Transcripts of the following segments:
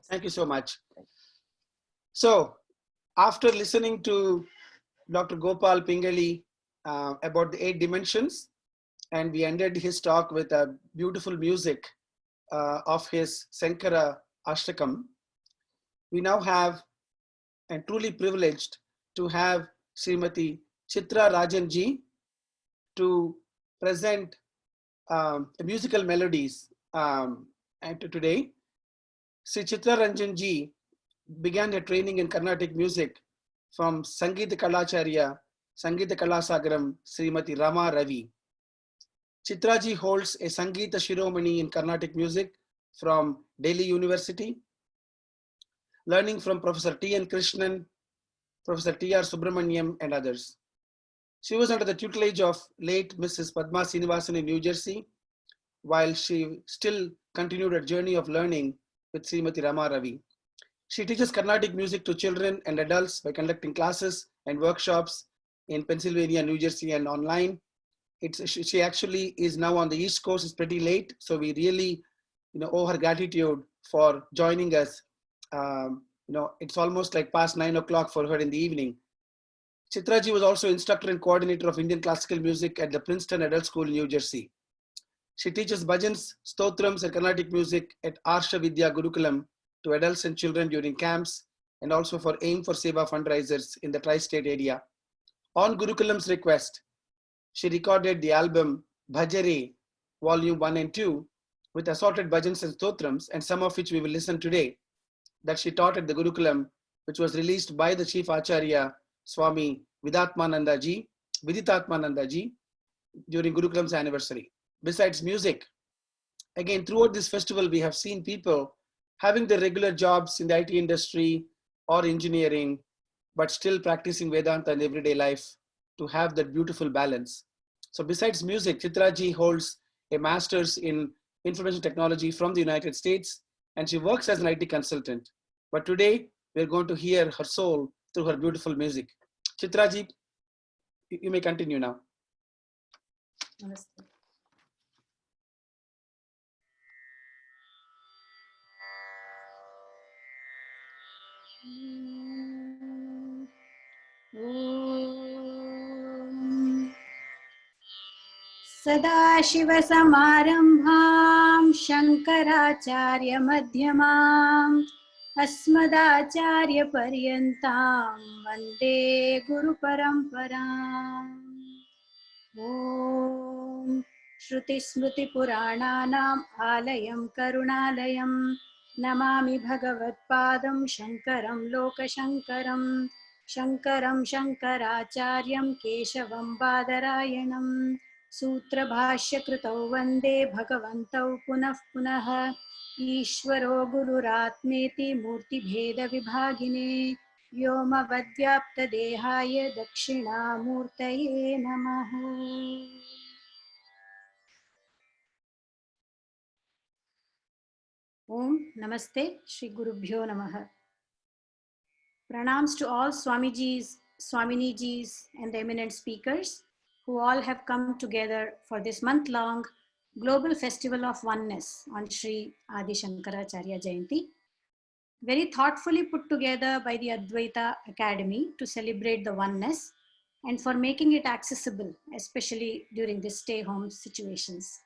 Thank you so much. So, after listening to Dr. Gopal Pingali about the 8 dimensions, and we ended his talk with a beautiful music of his Sankara Ashtakam, we now have and truly privileged to have Srimati Chitra Rajanji to present musical melodies and today. Sri Chitra Ranjanji began her training in Carnatic music from Sangeeta Kalacharya, Sangeeta Kalasagaram, Srimati Rama Ravi. Chitraji holds a Sangeeta Shiromani in Carnatic music from Delhi University, learning from Professor T.N. Krishnan, Professor T.R. Subramaniam, and others. She was under the tutelage of late Mrs. Padma Srinivasan in New Jersey, while she still continued her journey of learning with Srimati Rama Ravi. She teaches Carnatic music to children and adults by conducting classes and workshops in Pennsylvania, New Jersey, and online. She actually is now on the East Coast. It's pretty late, so we really, owe her gratitude for joining us. It's almost like past 9 o'clock for her in the evening. Chitraji was also instructor and coordinator of Indian classical music at the Princeton Adult School in New Jersey. She teaches bhajans, stotrams, and Carnatic music at Arsha Vidya Gurukulam to adults and children during camps, and also for AIM for Seva fundraisers in the tri-state area. On Gurukulam's request, she recorded the album Bhajare, Volume 1 and 2, with assorted bhajans and stotrams, and some of which we will listen today, that she taught at the Gurukulam, which was released by the Chief Acharya, Swami Viditatmananda Ji, during Gurukulam's anniversary. Besides music, again, throughout this festival, we have seen people having their regular jobs in the IT industry or engineering, but still practicing Vedanta in everyday life to have that beautiful balance. So besides music, Chitraji holds a master's in information technology from the United States, and she works as an IT consultant. But today, we're going to hear her soul through her beautiful music. Chitraji, you may continue now. Namaste. सदाशिवसमारम्भां शङ्कराचार्यमध्यमाम् अस्मदाचार्यपर्यन्तां वन्दे गुरुपरम्पराम्। ॐ श्रुतिस्मृतिपुराणानाम् आलयं करुणालयं नमामि भगवत्पादं शङ्करं लोकशङ्करं शङ्करं शङ्कराचार्यं केशवं बादरायणं सूत्रभाष्यकृतौ वन्दे भगवन्तौ पुनः पुनः ईश्वरो गुरुरात्मेति मूर्तिभेदविभागिने व्योमवद्व्याप्तदेहाय दक्षिणामूर्तये नमः। Om Namaste Shri Gurubhyo Namaha. Pranams to all Swamijis, Swaminijis and the eminent speakers who all have come together for this month-long global festival of oneness on Shri Adi Shankaracharya Jayanti, very thoughtfully put together by the Advaita Academy to celebrate the oneness and for making it accessible, especially during the stay-home situations.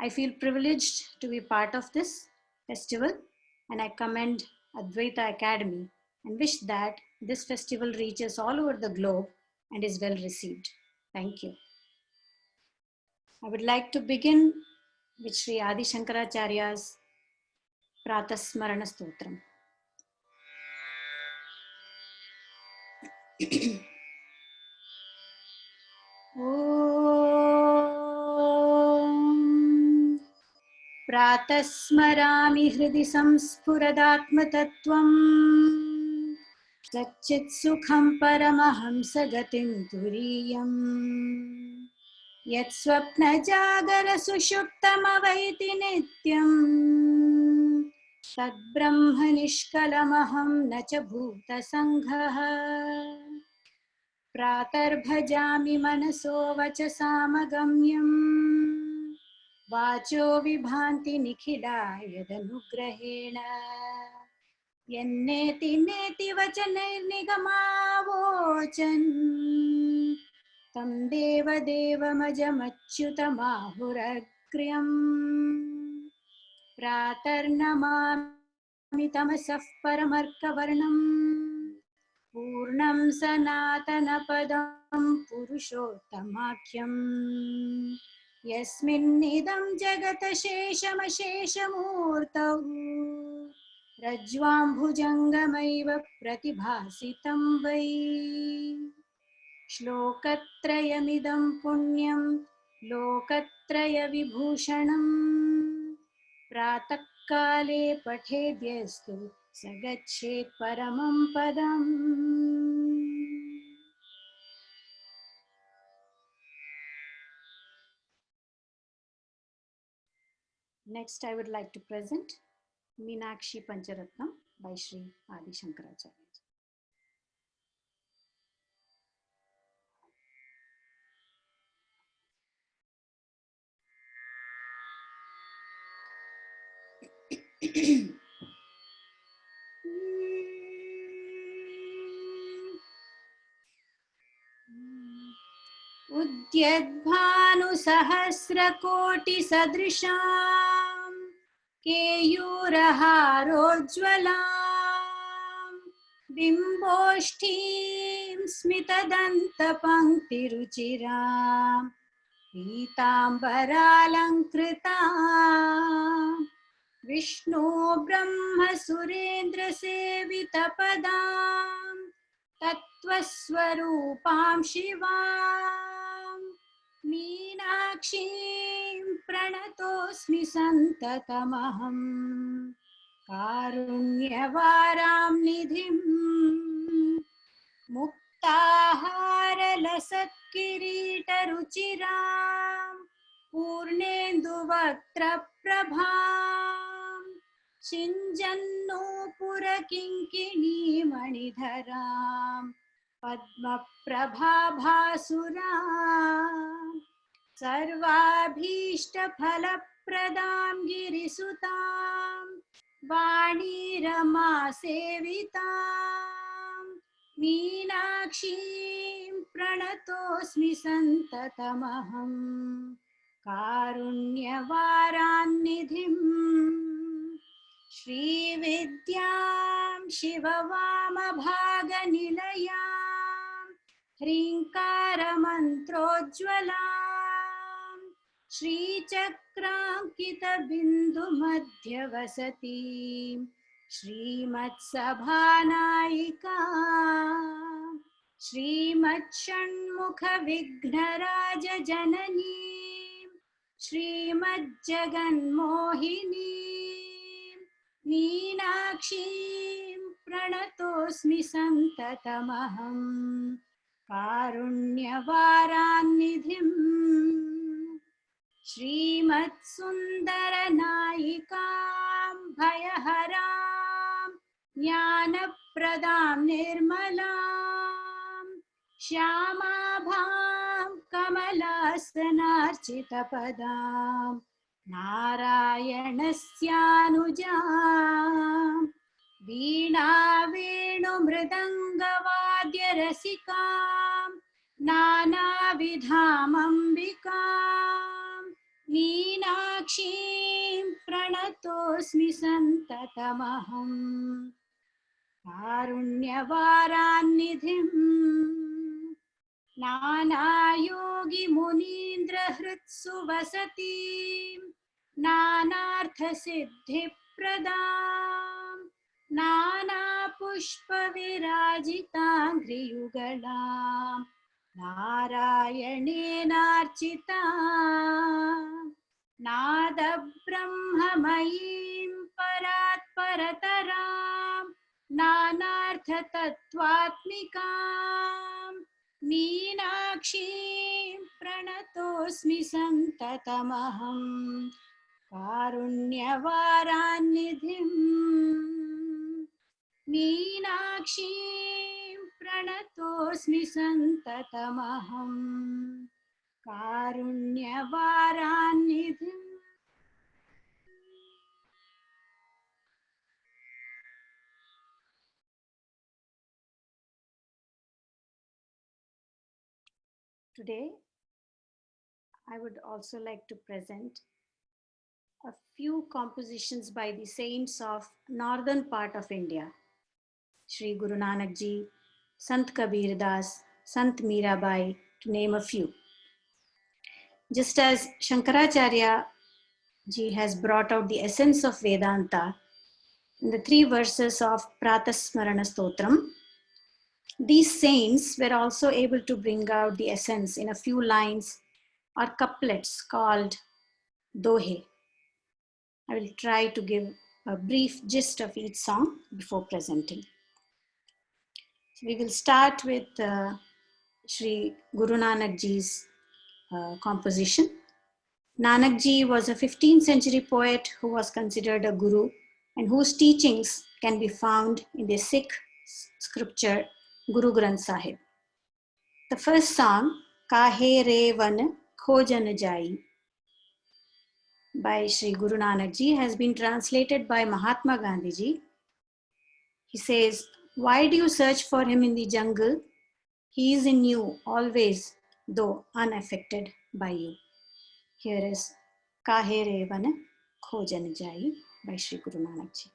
I feel privileged to be part of this festival, and I commend Advaita Academy and wish that this festival reaches all over the globe and is well received. Thank you. I would like to begin with Sri Adi Shankaracharya's Pratasmarana Stotram. Om Pratasmarami Hridi Samspuradaatmattatvam Satchit Sukham Paramahamsa Gatim Turiyam Yat Swapna Jagara Sushuptamavaiti Nityam Tad Brahma Nishkalamaham Nacha Bhuta Sanghaha Pratar Bhajami Manaso Vachasamagамyam वाचो विभान्ति निखिला यदनुग्रहेण यन्नेति नेति वचनैर्निगमावोचन् तं देवदेवमजमच्युतमाहुरग्र्यम् प्रातर्नमामि तमसः परमर्कवर्णम् पूर्णं सनातनपदं पुरुषोत्तमाख्यम् यस्मिन्निदं जगतशेषमशेषमूर्तौ रज्ज्वाम्भुजङ्गमैव प्रतिभासितं वै श्लोकत्रयमिदं पुण्यं लोकत्रयविभूषणं प्रातःकाले पठेद्यस्तु स गच्छेत् परमं पदम्. Next, I would like to present Meenakshi Pancharatnam by Sri Adi Shankaracharya. उद्यद्भानुसहस्रकोटिसदृशां केयूरहारोज्ज्वलां बिम्बोष्ठीं स्मितदन्तपङ्क्तिरुचिरां पीताम्बरालङ्कृतां Vishnu ब्रह्म सुरेन्द्रसेवितपदां तत्त्वस्वरूपां शिवां मीनाक्षीं प्रणतोऽस्मि सन्ततमहं कारुण्यवारां निधिं मुक्ताहारलसत्किरीटरुचिरां पूर्णेन्दुवक्त्रप्रभां सिञ्जन्नूपुरकिङ्किणीमणिधरां पद्मप्रभाभासुरां सर्वाभीष्टफलप्रदां गिरिसुतां वाणीरमासेवितां मीनाक्षीं प्रणतोऽस्मि सन्ततमहं कारुण्यवारान्निधिं श्रीविद्यां शिववामभागनिलयां ह्रीङ्कारमन्त्रोज्ज्वलां श्रीचक्राङ्कितबिन्दुमध्यवसतीं श्रीमत्सभानायिकां श्रीमत्षण्मुखविघ्नराजजननीं श्रीमज्जगन्मोहिनीं मीनाक्षीं प्रणतोऽस्मि सन्ततमहं कारुण्यवारान्निधिं श्रीमत्सुन्दरनायिकां भयहरां ज्ञानप्रदां निर्मलां श्यामाभां कमलासनार्चितपदां नारायणस्यानुजां वीणावेणुमृदङ्गवाद्यरसिकां नानाविधामम्बिकां मीनाक्षीं प्रणतोऽस्मि सन्ततमहं कारुण्यवारान्निधिं नानायोगिमुनीन्द्रहृत्सु वसतीं नानार्थसिद्धिप्रदां नानापुष्पविराजिताङ्घ्रियुगलां नारायणेनार्चितां नादब्रह्ममयीं परात्परतरां नानार्थतत्त्वात्मिकां मीनाक्षीं प्रणतोऽस्मि सन्ततमहं कारुण्यवारान्निधिं मीनाक्षीं प्रणतोऽस्मि सन्ततमहं कारुण्यवारान्निधिम्. Today, I would also like to present a few compositions by the saints of northern part of India, Sri Guru Nanak Ji, Sant Kabir Das, Sant Mirabai, to name a few. Just as Shankaracharya Ji has brought out the essence of Vedanta in the 3 verses of Pratasmarana Stotram, these saints were also able to bring out the essence in a few lines or couplets called dohe. I will try to give a brief gist of each song before presenting. So we will start with Sri Guru Nanak Ji's composition. Nanak Ji was a 15th century poet who was considered a guru and whose teachings can be found in the Sikh scripture Guru Granth Sahib. The first song, Kahe Re Van Khojan Jai, by Sri Guru Nanak Ji, has been translated by Mahatma Gandhi Ji. He says, "Why do you search for him in the jungle? He is in you always, though unaffected by you." Here is Kahe Re Van Khojan Jai by Sri Guru Nanak Ji.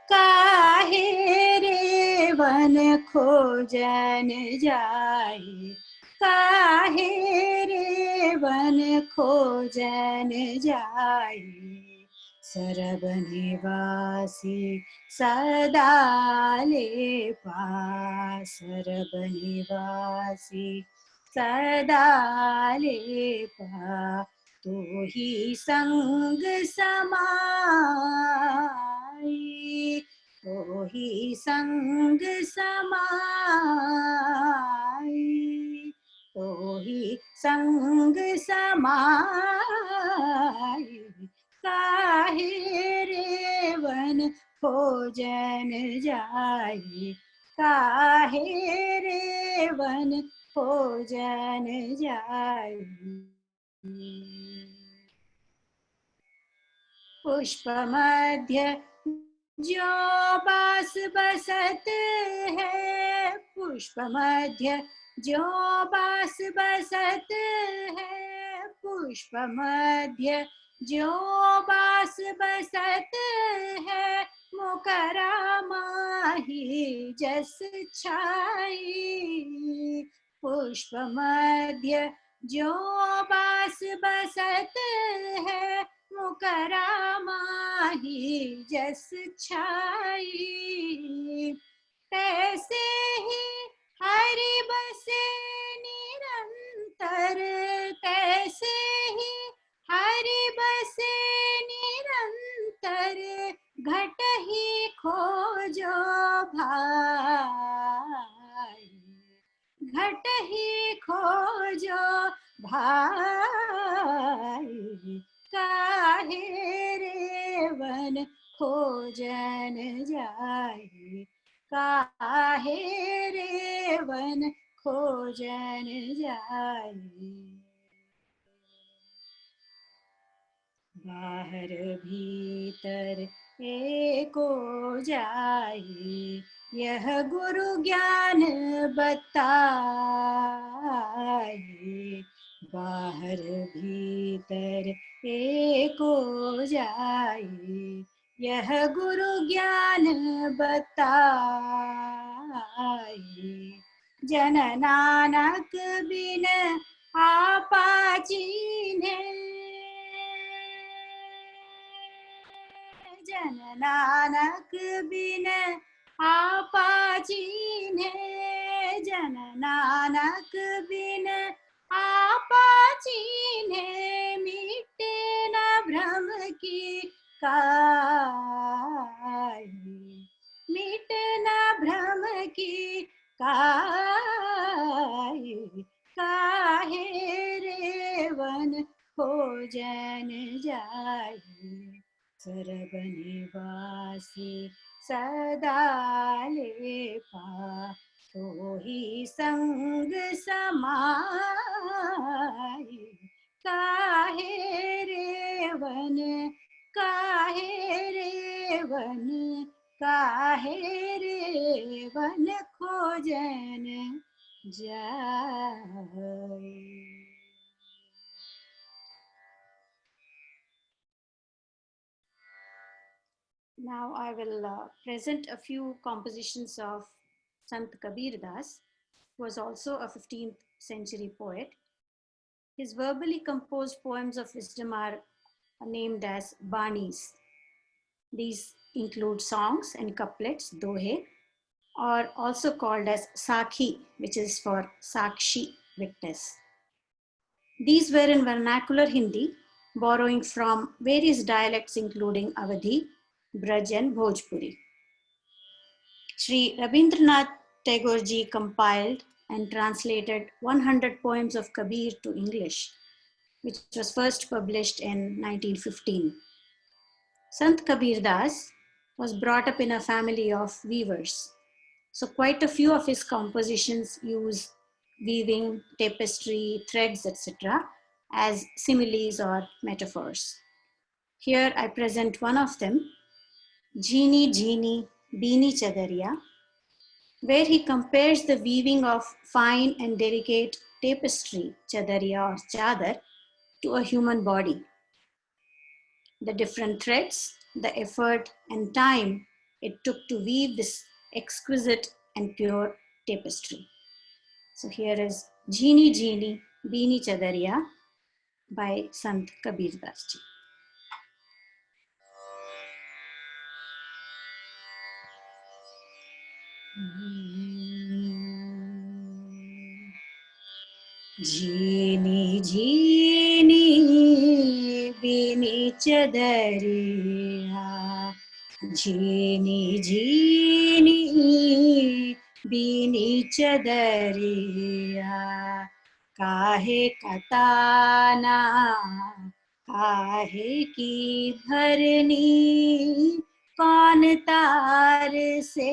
काहे रे one खोजन जाई, काहे रे one खोजन जाई, सरब निवासी सदा ले पास, सरब निवासी सदा ले पा, तू ही संग समाई, तो ही संग समाई, तो ही संग समाई, काहे रे वन खोजन जाई, काहे रे वन खोजन जाई। पुष्प मध्य जो बास बसत है, पुष्प मध्य जो बास बसत है, पुष्प मध्य जो बास बसत है, मुकरा माही जस छाई, पुष्प मध्य जो बास बसत है, मुकरा माही जस छाई, तैसे ही हरि बसे निरंतर, तैसे ही हरि बसे निरंतर, घट ही खोजो भाई, घट ही खोजो भाई, काहे रे वन खोजन जाई, काहे रे वन खोजन जाई। बाहर भीतर एको जाई, यह गुरु ज्ञान बताई, बाहर भीतर एको जाई, यह गुरु ज्ञान बताई, जन नानक बिन आपा चीन्हे, जन नानक बिन आपा चीन्हे, जन नानक बिन आपा चीन्हे, मिटे न भ्रम की काई, मिट न भ्रम की काई, काहे रे वन खोजन जाई, सरब निवासी सदा ले पा, तो ही संग समाई, माई, काहे रे वन, काहे रे वन, काहे रे वन खोजन जाए। Now I will present a few compositions of Sant Kabir Das, who was also a 15th century poet. His verbally composed poems of wisdom are named as Banis. These include songs and couplets, dohe, or also called as Sakhi, which is for Sakshi, witness. These were in vernacular Hindi, borrowing from various dialects including Awadhi, Braj and Bhojpuri. Sri Rabindranath Tagore ji compiled and translated 100 poems of Kabir to English, which was first published in 1915. Sant Kabir Das was brought up in a family of weavers. So quite a few of his compositions use weaving, tapestry, threads, etc. as similes or metaphors. Here I present one of them, Jeeni Jeeni Beeni Chadariya, where he compares the weaving of fine and delicate tapestry, chadariya or chadar, to a human body. The different threads, the effort and time it took to weave this exquisite and pure tapestry. So here is Jeeni Jeeni Beeni Chadariya by Sant Kabir Das ji. Jeeni Jeeni Beeni Chadariya, Jeeni Jeeni Beeni Chadariya, काहे कताना काहे की भरनी, कौन तार से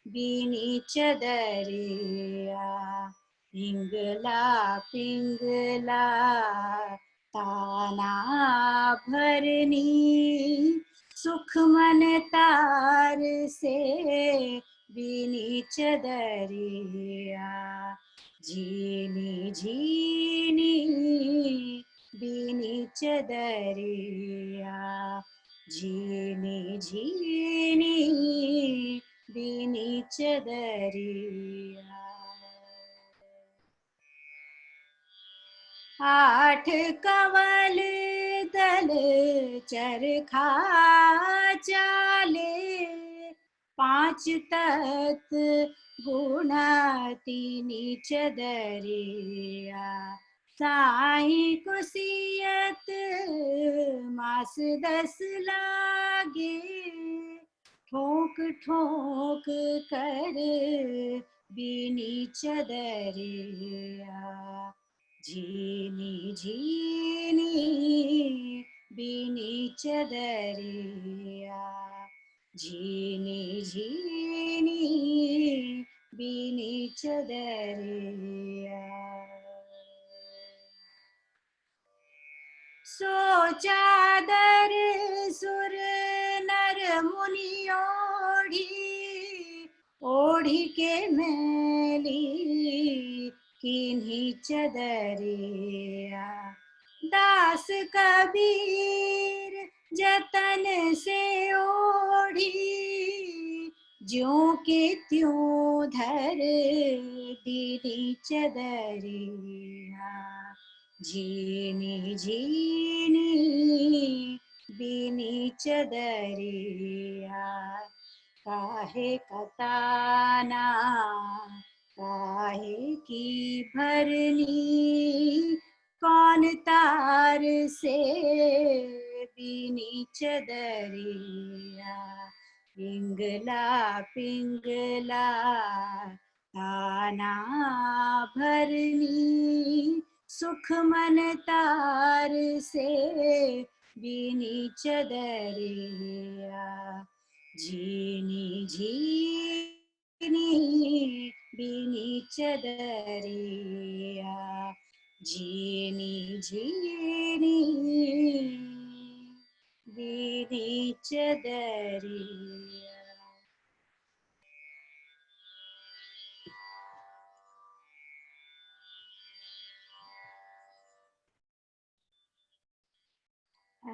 बीनी चदरिया, पिंगला पिंगला ताना भरनी, सुख मन तार से बीनी चदरिया, जीनी जीनी बीनी चदरिया, जीनी जीनी बीनी चदरिया। आठ कवल दल चरखा चाले, पांच तत्व गुण तीनी चदरिया, साई कुसियत मास 10 लागे, ठोक ठोक कर बीनी चदरिया, जीनी जीनी बीनी चदरिया, जीनी जीनी बीनी चदरिया। सो चादर सुर नर मुनि ओढ़ी, ओढ़ी के मैली किन्हीं चदरिया, दास कबीर जतन से ओढ़ी, ज्यों के त्यों धर दीनी चदरिया, जीनी जीनी बीनी चदरिया, काहे कताना काहे की भरनी, कौन तार से बीनी चदरिया, पिंगला पिंगला ताना भरनी, सुख मन तार से बीनी चदरिया, जीनी जी बीनी चदरिया जीनी जीनी बीनी चदरिया.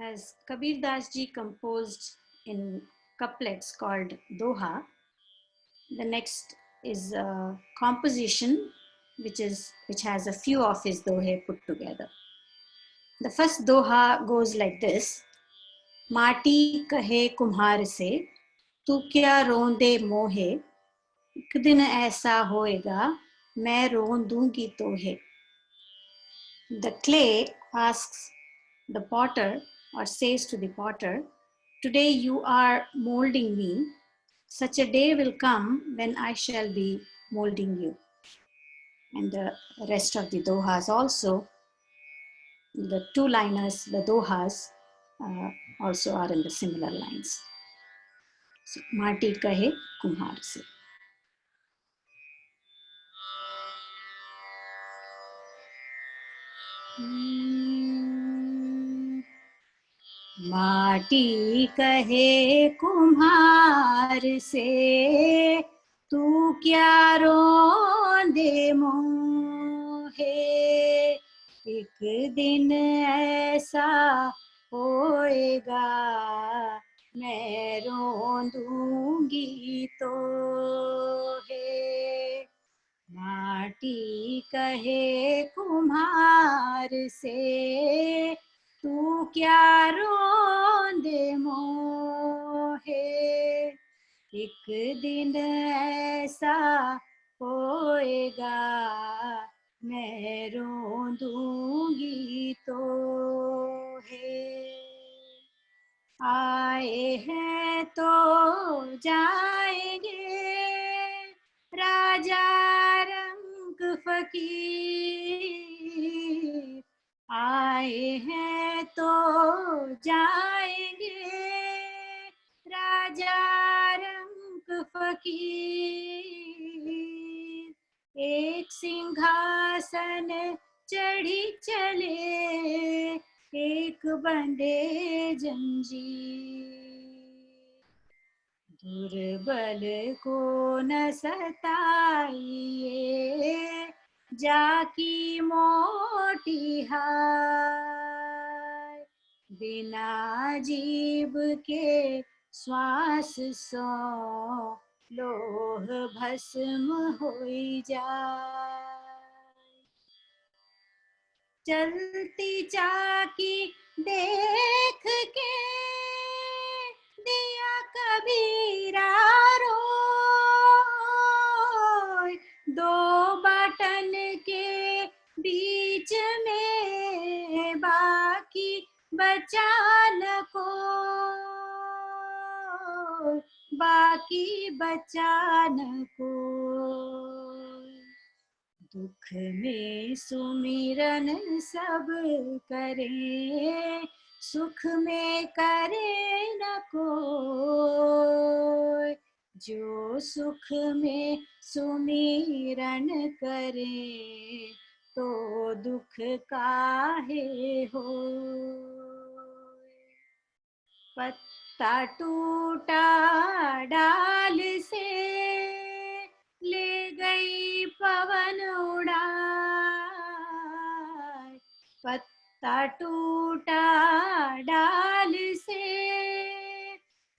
As Kabir Das ji composed in couplets called Doha, the next is a composition which has a few of his dohe put together. The first doha goes like this: माटी कहे कुम्हार से तू क्या रोंदे मोहे, एक दिन ऐसा होएगा मैं रोन दूंगी तोहे. The clay asks the potter or says to the potter, today you are molding me, such a day will come when I shall be molding you. And the rest of the dohas also, the two liners, the dohas also are in the similar lines. So, माटी कहे कुम्हार से. माटी कहे कुम्हार से तू क्या रोंदे मोहे, एक दिन ऐसा होएगा मैं रोंदूंगी तोहे. माटी कहे कुम्हार से तू क्या रोंदे मोहे, एक दिन ऐसा होएगा मैं रोंदूंगी तोहे. आए हैं तो जाएंगे राजा रंग फकीर, आए हैं तो जाएंगे राजा रंग फकीर. एक सिंहासन चढ़ी चले एक बंदे जंजीर, दुर्बल को न सताइए जाकी मोटी हाय, बिना जीव के श्वास सो लोह भस्म होई जाए. चलती चाकी देख के दिया कबीरा रोय, दो बटन के बीच में बाकी बचा न कोई, बाकी बचा न कोई. दुख में सुमिरन सब करें, सुख में करे न कोई, जो सुख में सुमिरन करे तो दुख काहे हो. पत्ता टूटा डाल से ले गई पवन उड़ाए, पत्ता टूटा डाल से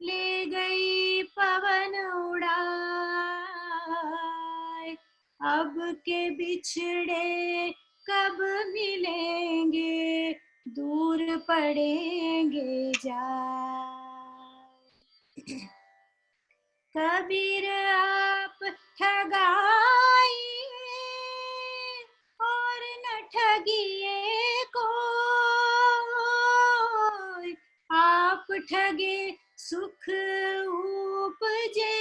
ले गई पवन उड़ाए. अब के बिछड़े कब मिलेंगे दूर पड़ेंगे जाए. कबीर आप ठगाइए और न ठगिए कोई, आप ठगे सुख उपजे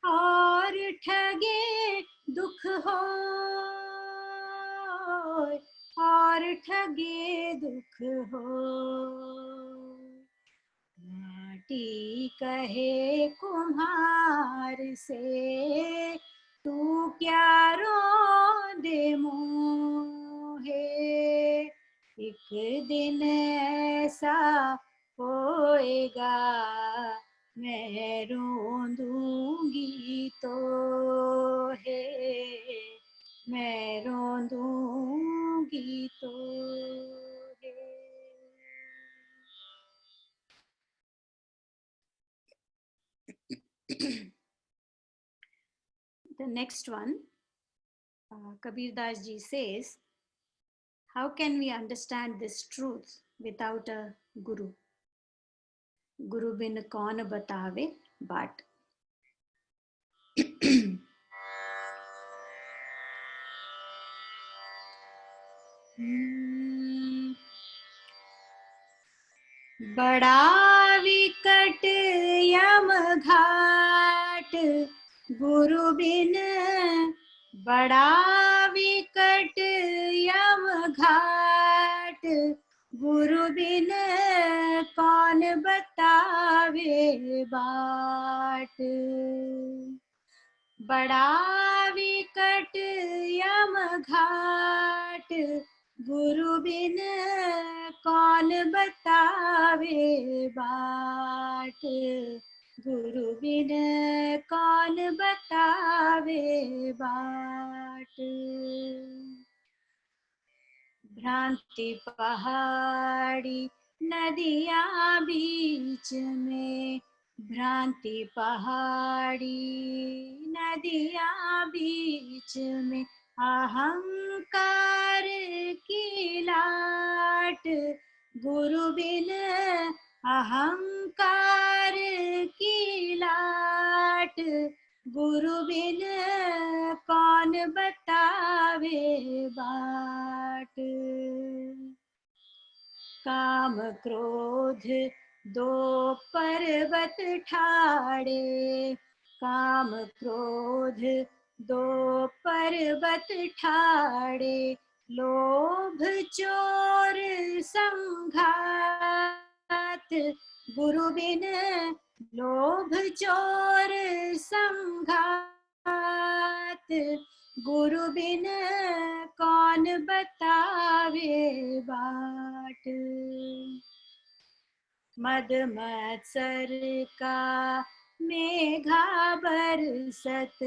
और ठगे दुख होय, और ठगे दुख हो. माटी कहे कुम्हार से, तू क्या दे मोहे, एक दिन ऐसा होएगा मैं रोंदूंगी तो है, मैं रोंदूंगी तो है। The next one, Kabir Das ji says, how can we understand this truth without a guru? Guru bin kaun batave baat. बड़ा विकट यम घाट गुरु बिन, बड़ा विकट यम घाट गुरु बिन कौन बतावे बाट। बड़ा विकट यम घाट गुरु बिन कौन बतावे बाट, गुरु बिन कौन बतावे बाट। भ्रांति पहाड़ी नदियाँ बीच में, भ्रांति पहाड़ी नदियाँ बीच में, अहंकार की लाट गुरु बिन, अहंकार की लाट गुरु बिन कौन बतावे बाट। काम क्रोध दो पर्वत ठाड़े, काम क्रोध दो पर्वत ठाड़े, लोभ चोर संघात गुरु बिन, लोभ चोर संघात गुरु बिन कौन बतावे बाट। मद मत्सर का मेघा बरसत,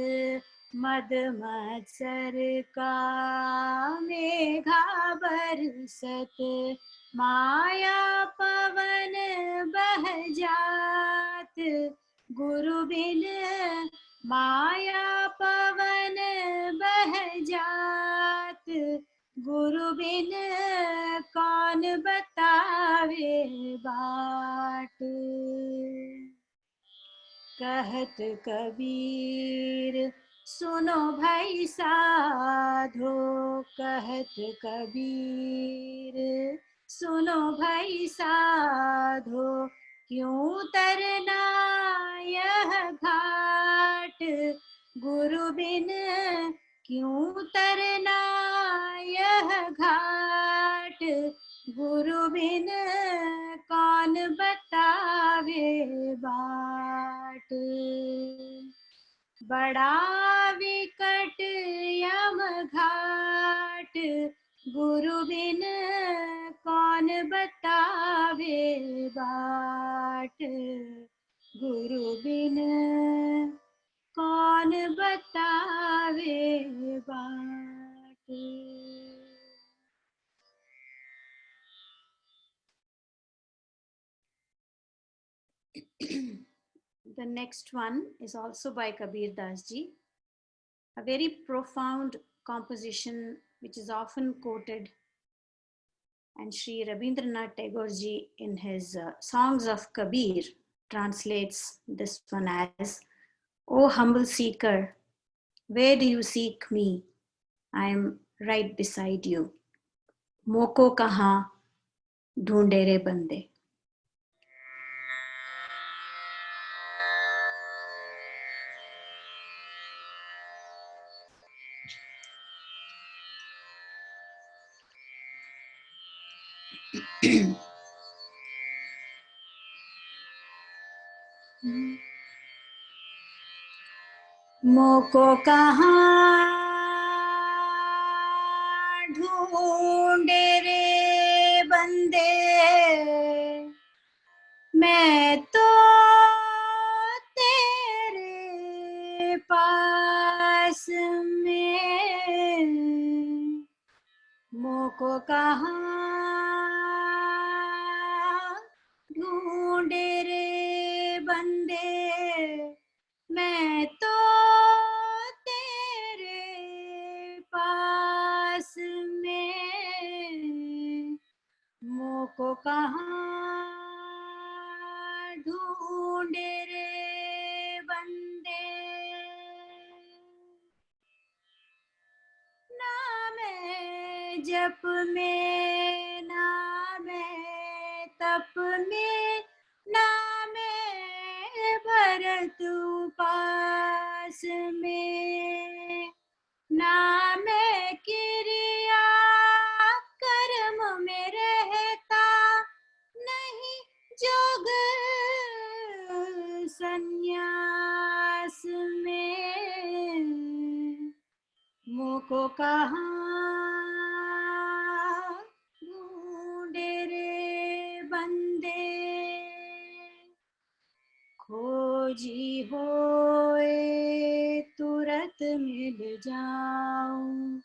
मद मत्सर का मेघा बरसत, माया पवन बह जात गुरु बिन, माया पवन बह जात गुरु बिन कौन बतावे बाट। कहत कबीर सुनो भाई साधो, कहत कबीर सुनो भाई साधो, क्यों तरना यह घाट गुरु बिन, क्यों तरना यह घाट गुरु बिन कौन बतावे बाट। बड़ा विकट यम घाट गुरु बिन कौन बतावे बाट, गुरु बिन कौन बतावे बाट। The next one is also by Kabir Das ji, a very profound composition which is often quoted, and Sri Rabindranath Tagore ji in his Songs of Kabir translates this one as, O humble seeker, where do you seek me? I am right beside you. Moko kahan dhoonde re bande. मोको कहाँ ढूंढे रे बंदे, मैं तो तेरे पास में। मोको कहाँ ढूंढे रे बंदे, मैं तो तेरे पास में। मोको कहाँ ढूंढे रे बंदे, ना मैं जप में, ना मैं तप में, ना मैं भरत उपास में, ना मैं क्रिया कर्म में रहता, नहीं जोग संन्यास में। मोको कहाँ ढूंढे रे बंदे, खोजी होए तुरत मिल जाऊं,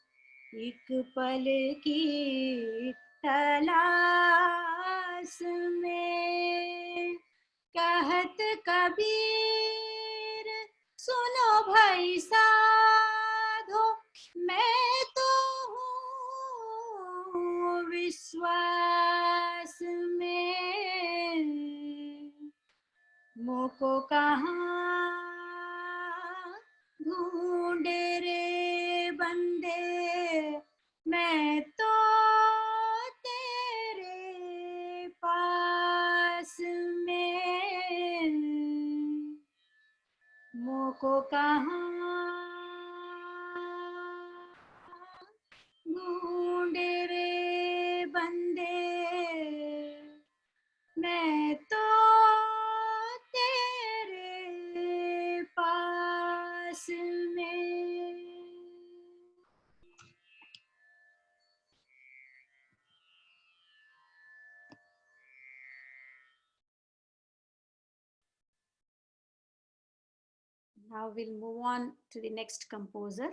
एक पल की तलाश में। कहत कबीर सुनो भाई साधो, मैं तो हूँ विश्वास में। मोको कहाँ ढूंढे रे बंदे, मैं तो तेरे पास में। मोको कहाँ ढूंढे रे बंदे, मैं तो तेरे पास में। Now we'll move on to the next composer,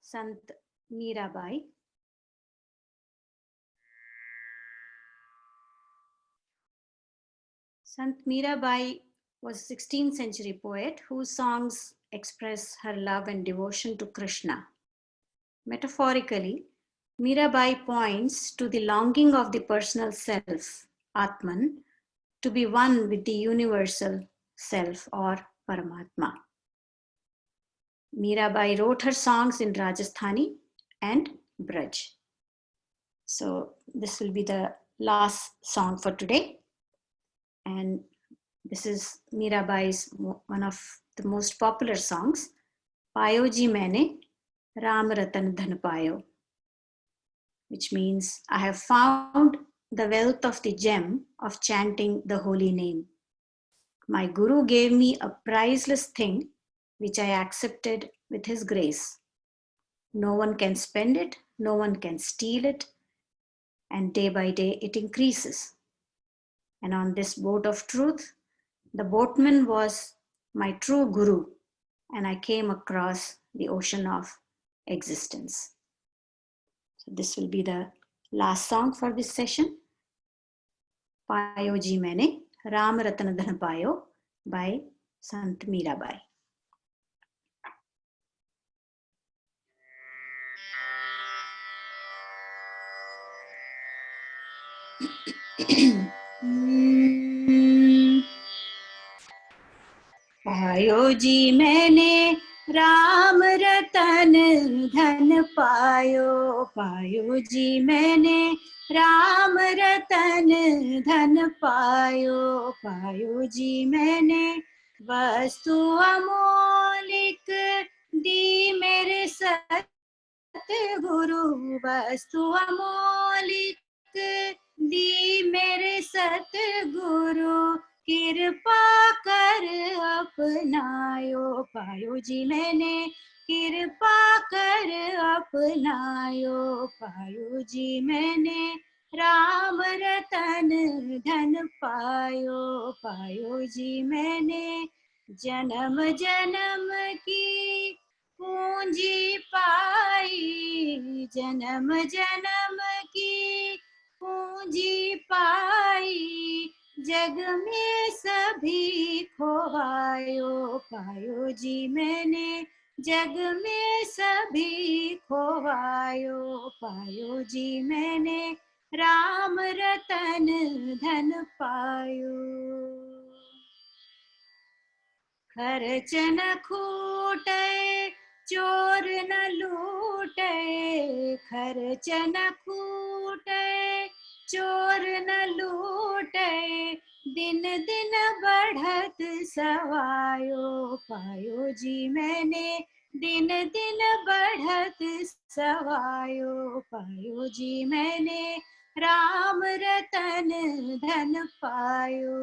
Sant Mirabai. Sant Mirabai was a 16th century poet whose songs express her love and devotion to Krishna. Metaphorically, Mirabai points to the longing of the personal self, Atman, to be one with the universal self or Paramatma. Mirabai wrote her songs in Rajasthani and Braj. So this will be the last song for today. And this is Mirabai's one of the most popular songs, Payo Ji Maine Ram Ratan Dhan Payo, which means I have found the wealth of the gem of chanting the holy name. My Guru gave me a priceless thing which I accepted with his grace. No one can spend it, no one can steal it, and day by day it increases. And on this boat of truth, the boatman was my true Guru, and I came across the ocean of existence. So this will be the last song for this session. Payo Ji Maine Ram Ratan Dhan Payo by Sant Mirabai. पायो जी मैंने राम रतन धन पायो, पायो जी मैंने राम रतन धन पायो, पायो जी मैंने वस्तु अमोलिक दी मेरे सतगुरु, वस्तु अमोलिक दी मेरे सतगुरु, कृपा कर अपनायो पायो जी मैंने, कृपा कर अपनायो पायो जी मैंने, राम रतन धन पायो पायो जी मैंने, जन्म जन्म की पूंजी पाई, जन्म जन्म की पूंजी पाई, जग में सभी खोवायो पायो जी मैंने, जग में सभी खोवायो पायो जी मैंने, राम रतन धन पायो। खर्च न खूटे चोर न लूटे, खर्च न खूटे चोर न लूटे, दिन दिन बढ़त सवायो पायो जी मैंने, दिन दिन बढ़त सवायो पायो जी मैंने, राम रतन धन पायो।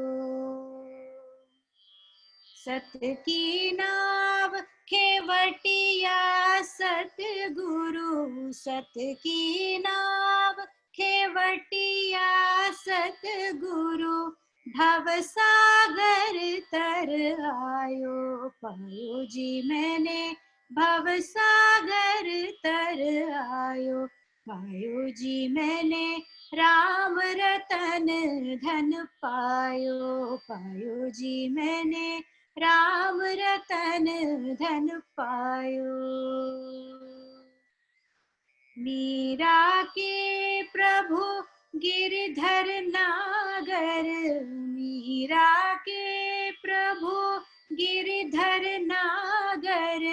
सत की नाव खेवटिया सतगुरु, सत की नाव खेवटिया सतगुरु, भव सागर तर आयो पायो जी मैंने, भव सागर तर आयो पायो जी मैंने, राम रतन धन पायो पायो जी मैंने, राम रतन धन पायो। मीरा के प्रभु गिरधर नागर, मीरा के प्रभु गिरधर नागर,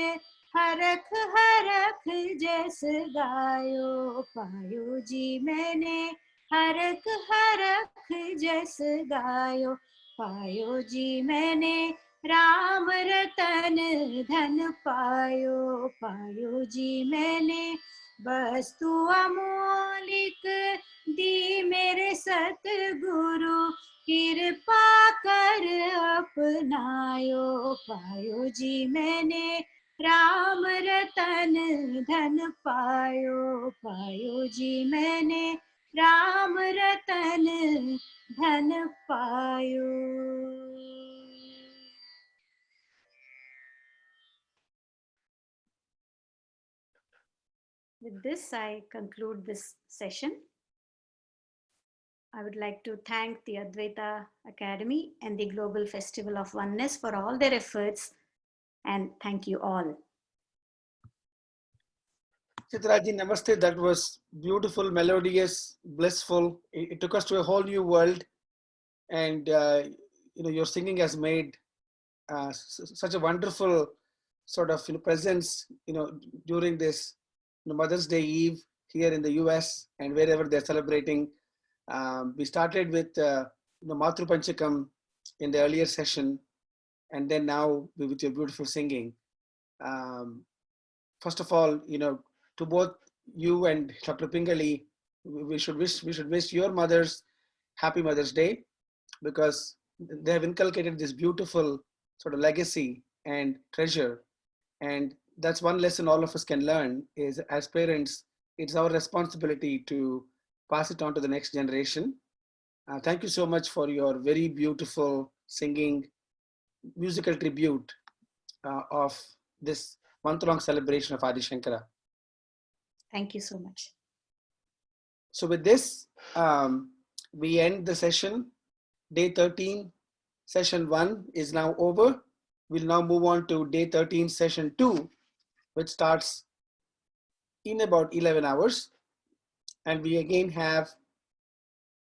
हरख हरख जस गायो पायो जी मैंने, हरख हरख जस गायो पायो जी मैंने, राम रतन धन पायो पायो जी मैंने, वस्तु अमोलिक दी मेरे सतगुरु, कृपा कर अपनायो पायो जी मैंने, राम रतन धन पायो पायो जी मैंने, राम रतन धन पायो। With this, I conclude this session. I would like to thank the Advaita Academy and the Global Festival of Oneness for all their efforts, and thank you all. Chitraji, namaste. That was beautiful, melodious, blissful. It took us to a whole new world, and your singing has made such a wonderful sort of presence during this Mother's Day Eve here in the US and wherever they're celebrating. We started with Matru Panchakam in the earlier session, and then now with your beautiful singing. First of all, to both you and Dr. Pingali, we should wish your mothers happy Mother's Day, because they have inculcated this beautiful sort of legacy and treasure. And that's one lesson all of us can learn is, as parents, it's our responsibility to pass it on to the next generation. Thank you so much for your very beautiful singing, musical tribute of this month-long celebration of Adi Shankara. Thank you so much. So with this, we end the session. Day 13, session 1 is now over. We'll now move on to day 13, session 2, which starts in about 11 hours. And we again have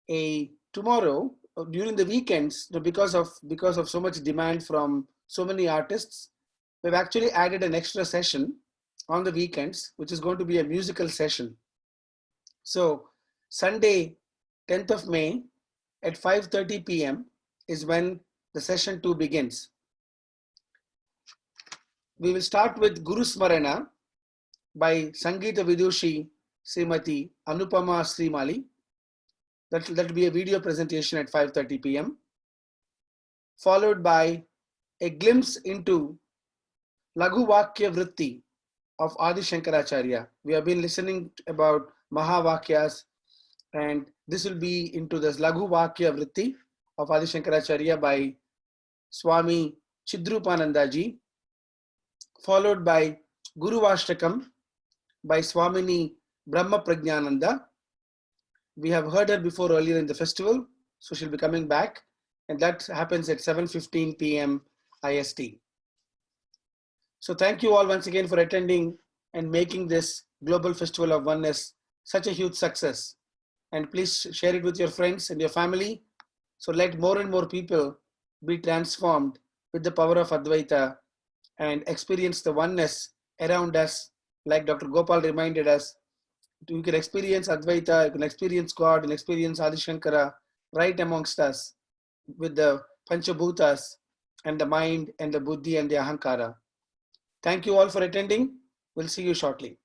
a tomorrow during the weekends, because of so much demand from so many artists, we've actually added an extra session on the weekends, which is going to be a musical session. So Sunday, 10th of May at 5:30 p.m. is when the session 2 begins. We will start with Guru Smarana by Sangeeta Vidushi Srimati Anupama Srimali. That will be a video presentation at 5:30 p.m. followed by a glimpse into Laghu Vakya Vritti of Adi Shankaracharya. We have been listening about Mahavakyas, and this will be into this Laghu Vakya Vritti of Adi Shankaracharya by Swami Chidrupananda ji, followed by Guru Ashtakam by Swamini Brahma Prajnananda. We have heard her before earlier in the festival, so she'll be coming back, and that happens at 7:15 p.m. IST. So thank you all once again for attending and making this Global Festival of Oneness such a huge success. And please share it with your friends and your family. So let more and more people be transformed with the power of Advaita and experience the oneness around us. Like Dr. Gopal reminded us, you can experience Advaita, you can experience God, you can experience Adi Shankara right amongst us with the Panchabhutas and the mind and the Buddhi and the Ahankara. Thank you all for attending. We'll see you shortly.